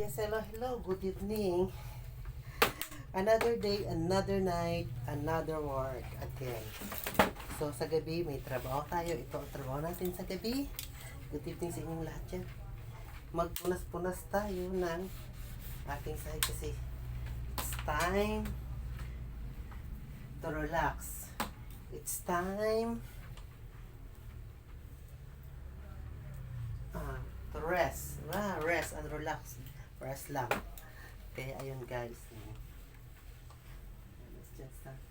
Yes, hello, hello. Good evening. Another day, another night, another work again. So, sa gabi, may trabaho tayo. Ito ang trabaho natin sa gabi. Good evening sa inyong lahat yan. Magpunas-punas tayo ng ating sahig kasi it's time to relax. It's time to rest. Rest and relax. Rest lang. Kaya ayun guys. Let's just start.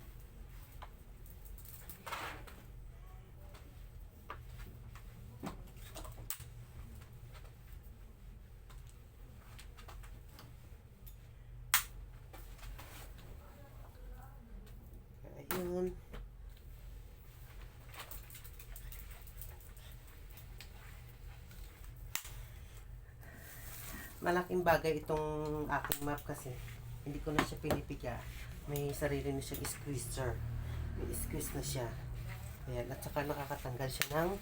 Ayun. Malaking bagay itong aking map kasi hindi ko na siya pinipiga. May sarili na siyang squeezer. May squeeze na siya. Ayan. At saka nakakatanggal siya ng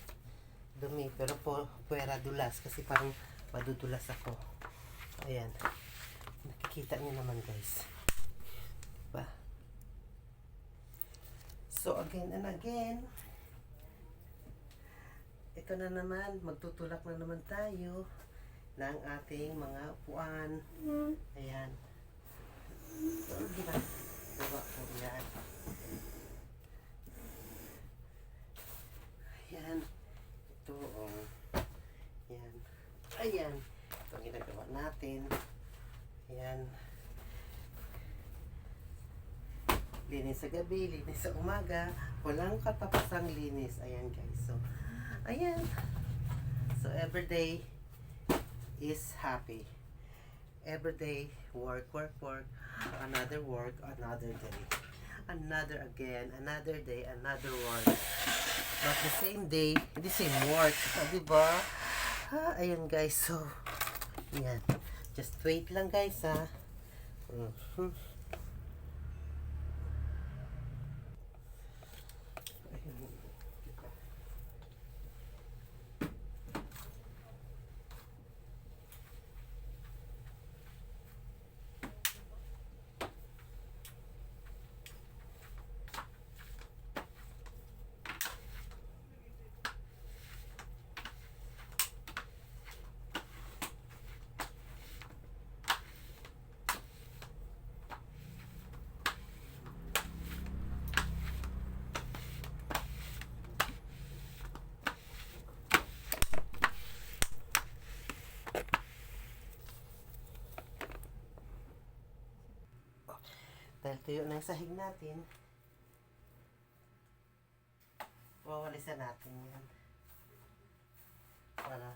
dumi. Pero puwera dulas kasi parang madudulas ako. Ayan. Nakikita niyo naman guys. Diba? So again and again, ito na naman, magtutulak na naman tayo ng ating mga upuan. Ayan. So, diba? Diba po yan. Ayan. Ito, oh. Ayan. Ayan. Ito ang ginagawa natin. Ayan. Linis sa gabi, linis sa umaga. Walang katapusang linis. Ayan guys. So, ayan. So, everyday is happy. Everyday, work. Another work, another day. Another again, another day, another work. But the same day, the same work. Diba? Ayan guys. So, ayan. Just wait lang guys ha. Dahil tuyo na yung sahig natin, wawalisan natin yan para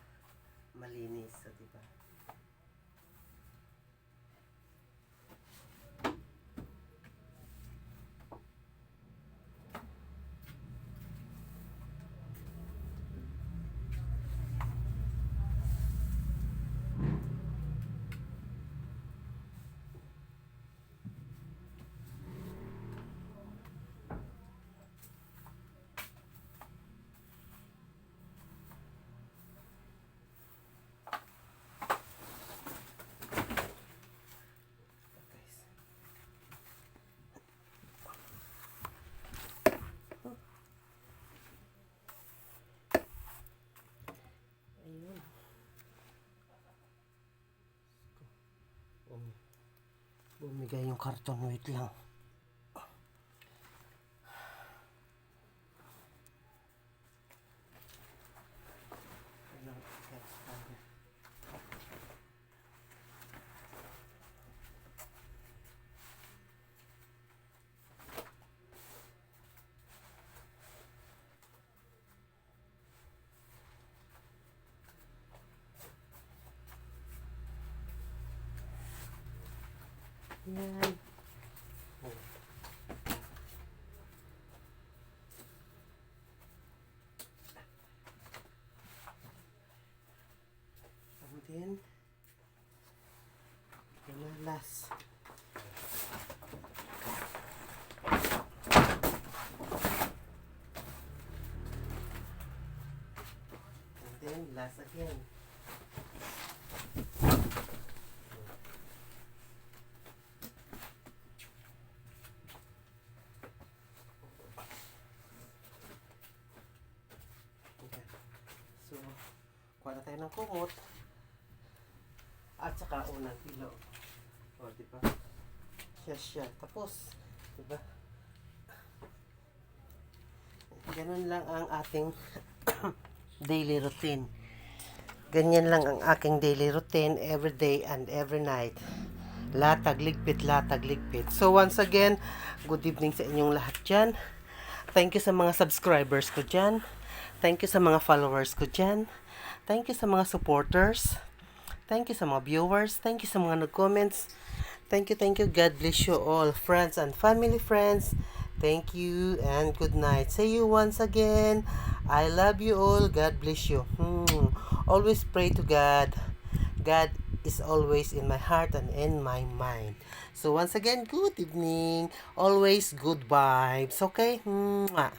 malinis, so, diba? Ayun. Bumigay yung karton, wait lang. Yan. And then, ilalas. And then, last again. tayo ng kumot. At saka unang pillow. O, diba? Siya. Tapos, diba? Ganun lang ang ating daily routine. Ganyan lang ang aking daily routine every day and every night. Latag, ligpit. So once again, good evening sa inyong lahat dyan. Thank you sa mga subscribers ko dyan. Thank you sa mga followers ko dyan. Thank you sa mga supporters. Thank you sa mga viewers. Thank you sa mga nag-comments. Thank you. God bless you all, friends and family friends. Thank you and good night. See you once again. I love you all. God bless you. Always pray to God. God is always in my heart and in my mind. So once again, good evening. Always good vibes. Okay? Mwah.